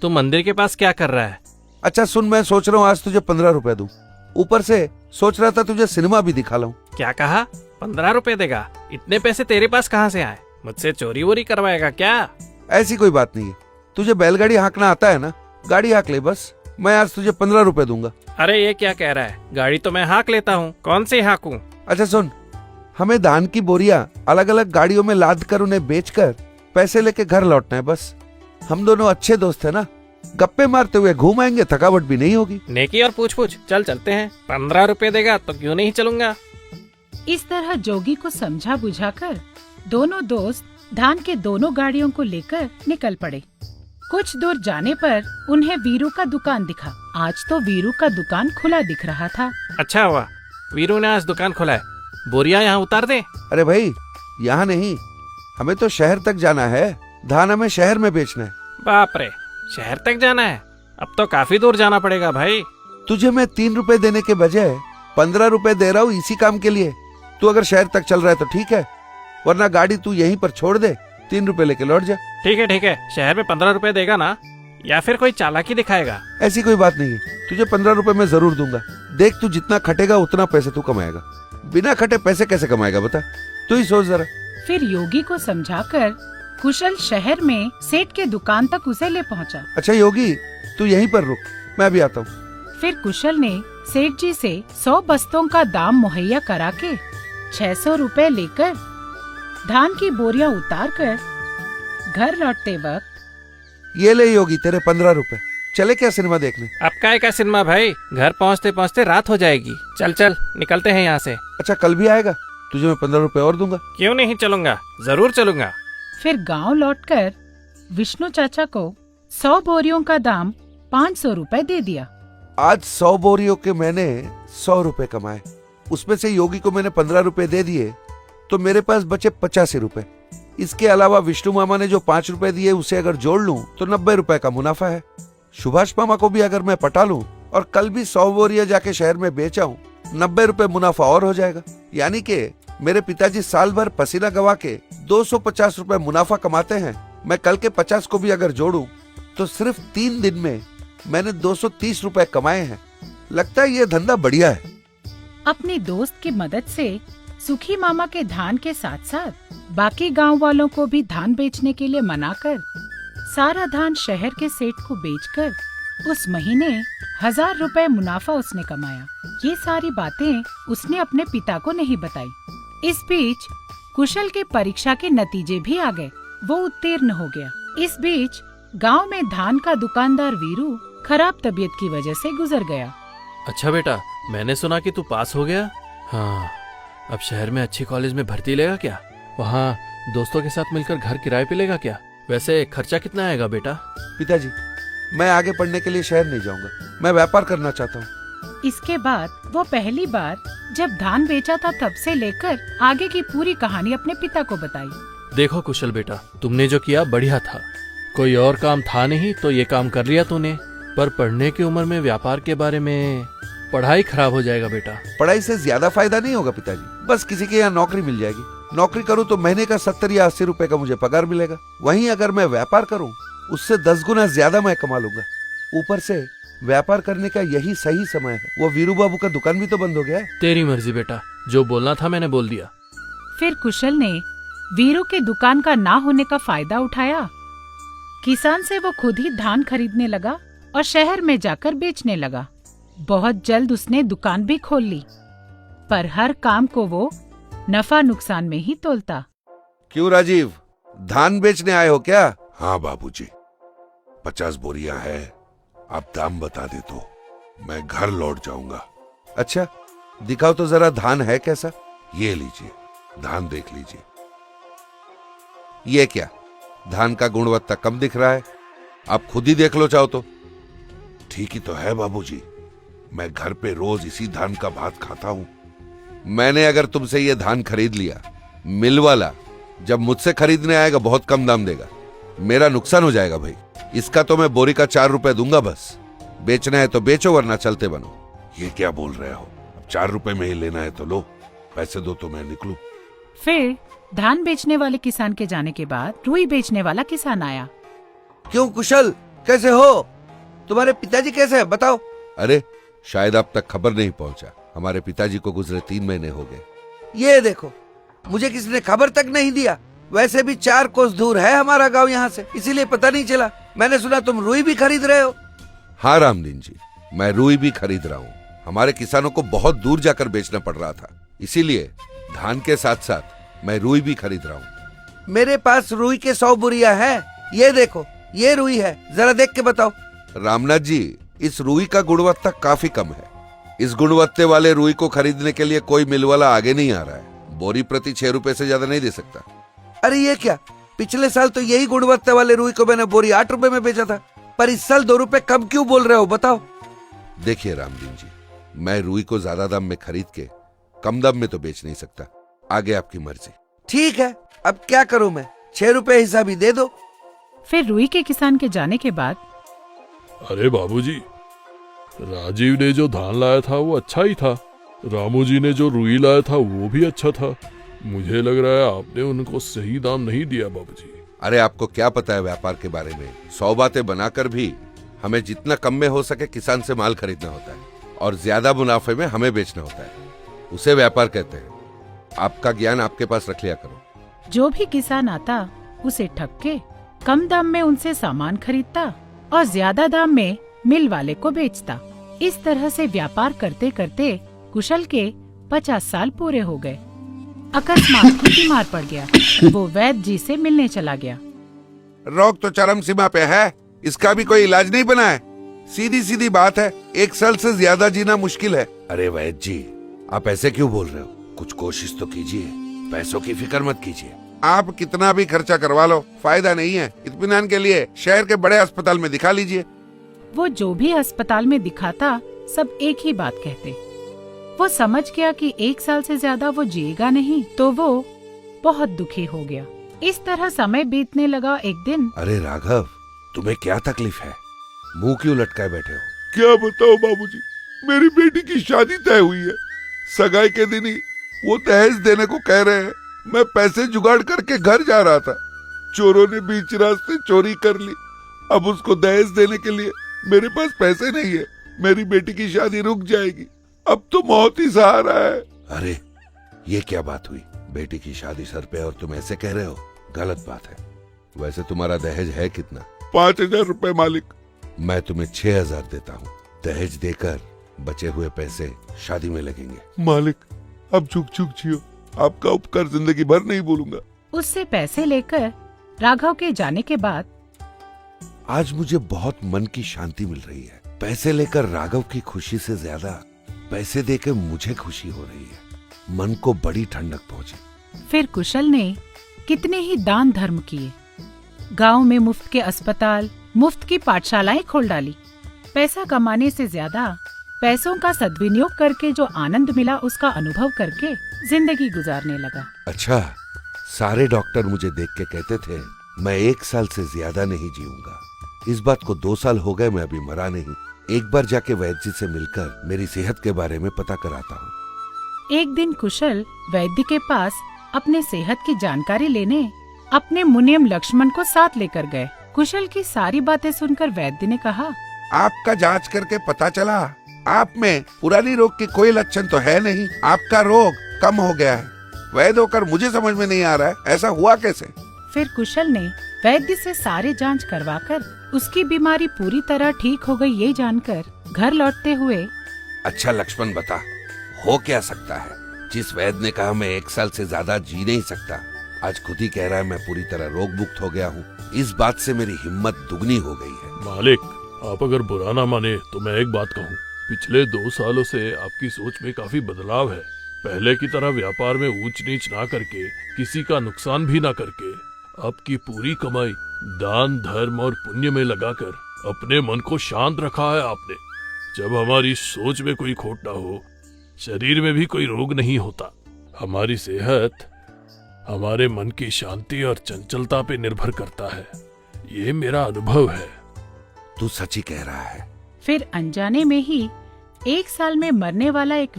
तू मंदिर के पास क्या कर रहा है? अच्छा सुन, मैं सोच रहा हूँ आज तुझे 15 रुपए दूं। ऊपर से सोच रहा था तुझे सिनेमा भी दिखा लाऊं। क्या कहा? 15 रुपए देगा? इतने पैसे तेरे पास कहाँ से आए? मुझसे चोरी वोरी करवाएगा क्या? ऐसी कोई बात नहीं है। तुझे बैलगाड़ी हाँकना आता है ना, गाड़ी हाँक ले बस। मैं आज तुझे 15 रुपए दूंगा। अरे ये क्या कह रहा है? गाड़ी तो मैं हाँक लेता हूँ, कौन सी हाँकूं? अच्छा सुन, हमें धान की बोरियां अलग अलग गाड़ियों में लाद कर उन्हें बेचकर पैसे लेके घर लौटना है बस। हम दोनों अच्छे दोस्त है ना, गप्पे मारते हुए घूम आएंगे, थकावट भी नहीं होगी। नेकी और पूछ पूछ, चल चलते हैं। 15 रुपए देगा तो क्यों नहीं चलूंगा। इस तरह जोगी को समझा बुझाकर दोनों दोस्त धान के दोनों गाड़ियों को लेकर निकल पड़े। कुछ दूर जाने पर उन्हें वीरू का दुकान दिखा। आज तो वीरू का दुकान खुला दिख रहा था। अच्छा हुआ वीरू ने आज दुकान खोला है। बोरिया यहाँ उतार दे। अरे भाई, यहाँ नहीं, हमें तो शहर तक जाना है। धान हमें शहर में बेचना है। बाप रे, शहर तक जाना है? अब तो काफी दूर जाना पड़ेगा भाई। तुझे मैं 3 रुपए देने के बजाय 15 रुपए दे रहा हूँ इसी काम के लिए। तू अगर शहर तक चल रहा है तो ठीक है, वरना गाड़ी तू यहीं पर छोड़ दे, 3 रुपए लेके लौट जा। ठीक है, शहर में 15 रुपए देगा ना, या फिर कोई चालाकी दिखाएगा? ऐसी कोई बात नहीं है, तुझे 15 रुपए मैं जरूर दूंगा। देख, तू जितना खटेगा उतना पैसे तू कमाएगा। बिना खटे पैसे कैसे कमाएगा बता, तू ही सोच जरा। फिर योगी को समझाकर कुशल शहर में सेठ के दुकान तक उसे ले पहुंचा। अच्छा योगी, तू यहीं पर रुक, मैं भी आता हूँ। फिर कुशल ने सेठ जी से 100 बस्तों का दाम मुहैया करा के 600 रुपए लेकर धान की बोरियां उतार कर घर लौटते वक्त, ये ले योगी तेरे 15 रुपए। चले क्या सिनेमा देखने? अब काय का सिनेमा भाई, घर पहुँचते पहुँचते रात हो जाएगी। चल चल निकलते हैं यहाँ से। अच्छा कल भी आएगा? तुझे मैं 15 रुपए और दूंगा। क्यों नहीं चलूंगा, जरूर चलूंगा। फिर गांव लौटकर विष्णु चाचा को 100 बोरियों का दाम 500 रुपए दे दिया। आज 100 बोरियों के मैंने 100 रुपए कमाए, उसमें से योगी को मैंने 15 रुपए दे दिए, तो मेरे पास बचे 85 रुपए। इसके अलावा विष्णु मामा ने जो 5 रुपए दिए उसे अगर जोड़ लूं तो 90 रुपए का मुनाफा है। सुभाष मामा को भी अगर मैं पटा लूं और कल भी 100 बोरियां जाके शहर में बेच आऊं, 90 रुपए मुनाफा और हो जाएगा। यानी कि मेरे पिताजी साल भर पसीना गवा के 250 रुपए मुनाफा कमाते हैं। मैं कल के 50 को भी अगर जोड़ूं तो सिर्फ 3 दिन में मैंने 230 रुपए कमाए हैं। लगता है ये धंधा बढ़िया है। अपने दोस्त की मदद से सुखी मामा के धान के साथ साथ बाकी गांव वालों को भी धान बेचने के लिए मनाकर सारा धान शहर के सेठ को बेचकर उस महीने 1000 रुपए मुनाफा उसने कमाया। ये सारी बातें उसने अपने पिता को नहीं बताई। इस बीच कुशल के परीक्षा के नतीजे भी आ गए, वो उत्तीर्ण हो गया। इस बीच गांव में धान का दुकानदार वीरू खराब तबीयत की वजह से गुजर गया। अच्छा बेटा, मैंने सुना कि तू पास हो गया। हाँ, अब शहर में अच्छी कॉलेज में भर्ती लेगा क्या? वहाँ दोस्तों के साथ मिलकर घर किराए पे लेगा क्या? वैसे खर्चा कितना आएगा बेटा? पिताजी, मैं आगे पढ़ने के लिए शहर नहीं जाऊंगा, मैं व्यापार करना चाहता हूँ। इसके बाद वो पहली बार जब धान बेचा था तब से लेकर आगे की पूरी कहानी अपने पिता को बताई। देखो कुशल बेटा, तुमने जो किया बढ़िया था। कोई और काम था नहीं तो ये काम कर लिया तूने। पर पढ़ने की उम्र में व्यापार के बारे में पढ़ाई खराब हो जाएगा बेटा। पढ़ाई से ज्यादा फायदा नहीं होगा पिताजी, बस किसी के यहाँ नौकरी मिल जाएगी। नौकरी करूँ तो महीने का 70 या 80 रुपए का मुझे पगार मिलेगा। वहीं अगर मैं व्यापार करूँ उससे 10 गुना ज्यादा मैं कमा लूंगा। ऊपर से व्यापार करने का यही सही समय है। वो वीरू बाबू का दुकान भी तो बंद हो गया है। तेरी मर्जी बेटा, जो बोलना था मैंने बोल दिया। फिर कुशल ने वीरू के दुकान का ना होने का फायदा उठाया। किसान से वो खुद ही धान खरीदने लगा और शहर में जाकर बेचने लगा। बहुत जल्द उसने दुकान भी खोल ली, पर हर काम को वो नफा नुकसान में ही तोलता। क्यों राजीव, धान बेचने आए हो क्या? हाँ बाबूजी, 50 बोरियां है। आप दाम बता दे तो मैं घर लौट जाऊंगा। अच्छा दिखाओ तो जरा, धान है कैसा? ये लीजिए, धान देख लीजिए। ये क्या, धान का गुणवत्ता कम दिख रहा है। आप खुद ही देख लो चाहो तो। ठीक ही तो है बाबूजी, मैं घर पे रोज इसी धान का भात खाता हूँ। मैंने अगर तुमसे ये धान खरीद लिया, मिल वाला जब मुझसे खरीदने आएगा बहुत कम दाम देगा, मेरा नुकसान हो जाएगा भाई। इसका तो मैं बोरी का 4 रुपए दूंगा बस। बेचना है तो बेचो, वरना चलते बनो। ये क्या बोल रहे हो? अब 4 रुपए में ही लेना है तो लो, पैसे दो तो मैं निकलूं। फिर धान बेचने वाले किसान के जाने के बाद रुई बेचने वाला किसान आया। क्यों कुशल, कैसे हो? तुम्हारे पिताजी कैसे हैं बताओ? अरे शायद अब तक खबर नहीं पहुंचा, हमारे पिताजी को गुजरे 3 महीने हो गए। ये देखो, मुझे किसी ने खबर तक नहीं दिया। वैसे भी 4 कोस दूर है हमारा गांव यहाँ से, इसीलिए पता नहीं चला। मैंने सुना तुम रुई भी खरीद रहे हो। हाँ रामदीन जी, मैं रुई भी खरीद रहा हूँ। हमारे किसानों को बहुत दूर जाकर बेचना पड़ रहा था, इसीलिए धान के साथ साथ मैं रुई भी खरीद रहा हूँ। मेरे पास रुई के 100 बोरिया है। ये देखो, ये रुई है, जरा देख के बताओ। रामनाथ जी, इस रुई का गुणवत्ता काफी कम है। इस गुणवत्ते वाले रुई को खरीदने के लिए कोई मिल वाला आगे नहीं आ रहा है। बोरी प्रति 6 रुपए से ज्यादा नहीं दे सकता। अरे ये क्या, पिछले साल तो यही गुणवत्ता वाले रुई को मैंने बोरी 8 रुपए में बेचा था, पर इस साल 2 रुपए कम क्यों बोल रहे हो बताओ? देखिए रामदीन जी, मैं रुई को ज्यादा दाम में खरीद के कम दाम में तो बेच नहीं सकता। आगे आपकी मर्जी। ठीक है, अब क्या करूं मैं? 6 रुपए हिसाब ही दे दो। फिर रुई के किसान के जाने के बाद अरे बाबूजी, राजीव ने जो धान लाया था वो अच्छा ही था, रामू जी ने जो रुई लाया था वो भी अच्छा था। मुझे लग रहा है आपने उनको सही दाम नहीं दिया बाबूजी। अरे आपको क्या पता है व्यापार के बारे में? 100 बातें बनाकर भी हमें जितना कम में हो सके किसान से माल खरीदना होता है, और ज्यादा मुनाफे में हमें बेचना होता है। उसे व्यापार कहते हैं। आपका ज्ञान आपके पास रख लिया करो। जो भी किसान आता उसे ठग के कम दाम में उनसे सामान खरीदता और ज्यादा दाम में मिल वाले को बेचता। इस तरह से व्यापार करते करते कुशल के 50 साल पूरे हो गए। अकस्मात ही बीमार पड़ गया। वो वैद्य जी से मिलने चला गया। रोग तो चरम सीमा पे है, इसका भी कोई इलाज नहीं बना है। सीधी सीधी बात है, 1 साल से ज्यादा जीना मुश्किल है। अरे वैद्य जी, आप ऐसे क्यों बोल रहे हो? कुछ कोशिश तो कीजिए, पैसों की फिक्र मत कीजिए। आप कितना भी खर्चा करवा लो, फायदा नहीं है। इत्मीनान के लिए शहर के बड़े अस्पताल में दिखा लीजिए। वो जो भी अस्पताल में दिखाता सब एक ही बात कहते। वो समझ गया कि 1 साल से ज्यादा वो जिएगा नहीं, तो वो बहुत दुखी हो गया। इस तरह समय बीतने लगा। एक दिन, अरे राघव, तुम्हें क्या तकलीफ है? मुंह क्यों लटकाए बैठे हो? क्या बताओ बाबूजी, मेरी बेटी की शादी तय हुई है। सगाई के दिन ही वो दहेज देने को कह रहे हैं। मैं पैसे जुगाड़ करके घर जा रहा था, चोरों ने बीच रास्ते चोरी कर ली। अब उसको दहेज देने के लिए मेरे पास पैसे नहीं है। मेरी बेटी की शादी रुक जाएगी, अब तो मौत ही सहारा है। अरे ये क्या बात हुई? बेटी की शादी सर पे और तुम ऐसे कह रहे हो? गलत बात है। वैसे तुम्हारा दहेज है कितना? 5,000 रुपए मालिक। मैं तुम्हें 6,000 देता हूँ। दहेज देकर बचे हुए पैसे शादी में लगेंगे। मालिक, अब झुक झुक जियो, आपका उपकार जिंदगी भर नहीं भूलूंगा। उससे पैसे लेकर राघव के जाने के बाद आज मुझे बहुत मन की शांति मिल रही है। पैसे लेकर राघव की खुशी से ज्यादा पैसे देकर मुझे खुशी हो रही है। मन को बड़ी ठंडक पहुंची। फिर कुशल ने कितने ही दान धर्म किए। गांव में मुफ्त के अस्पताल, मुफ्त की पाठशालाएं खोल डाली। पैसा कमाने से ज्यादा पैसों का सद्विनियोग करके जो आनंद मिला उसका अनुभव करके जिंदगी गुजारने लगा। अच्छा, सारे डॉक्टर मुझे देख के कहते थे मैं 1 साल से ज्यादा नहीं जीऊंगा। इस बात को 2 साल हो गए, मैं अभी मरा नहीं। एक बार जाके वैद्य जी से मिलकर मेरी सेहत के बारे में पता कराता हूँ। एक दिन कुशल वैद्य के पास अपने सेहत की जानकारी लेने अपने मुनिम लक्ष्मण को साथ लेकर गए। कुशल की सारी बातें सुनकर वैद्य ने कहा, आपका जांच करके पता चला आप में पुरानी रोग की कोई लक्षण तो है नहीं। आपका रोग कम हो गया है। वैद्य होकर मुझे समझ में नहीं आ रहा है, ऐसा हुआ कैसे? फिर कुशल ने वैद्य से सारे जांच करवाकर उसकी बीमारी पूरी तरह ठीक हो गई ये जानकर घर लौटते हुए, अच्छा लक्ष्मण, बता हो क्या सकता है? जिस वैद्य ने कहा मैं 1 साल से ज्यादा जी नहीं सकता, आज खुद ही कह रहा है मैं पूरी तरह रोग मुक्त हो गया हूँ। इस बात से मेरी हिम्मत दुगनी हो गई है। मालिक, आप अगर बुरा ना माने तो मैं एक बात कहूँ। पिछले 2 सालों से आपकी सोच में काफी बदलाव है। पहले की तरह व्यापार में ऊंच नीच ना करके, किसी का नुकसान भी ना करके, आपकी पूरी कमाई दान धर्म और पुण्य में लगाकर अपने मन को शांत रखा है आपने। जब हमारी सोच में कोई खोट ना हो, शरीर में भी कोई रोग नहीं होता। हमारी सेहत हमारे मन की शांति और चंचलता पे निर्भर करता है। ये मेरा अनुभव है। तू सच ही कह रहा है। फिर अनजाने में ही 1 साल में मरने वाला एक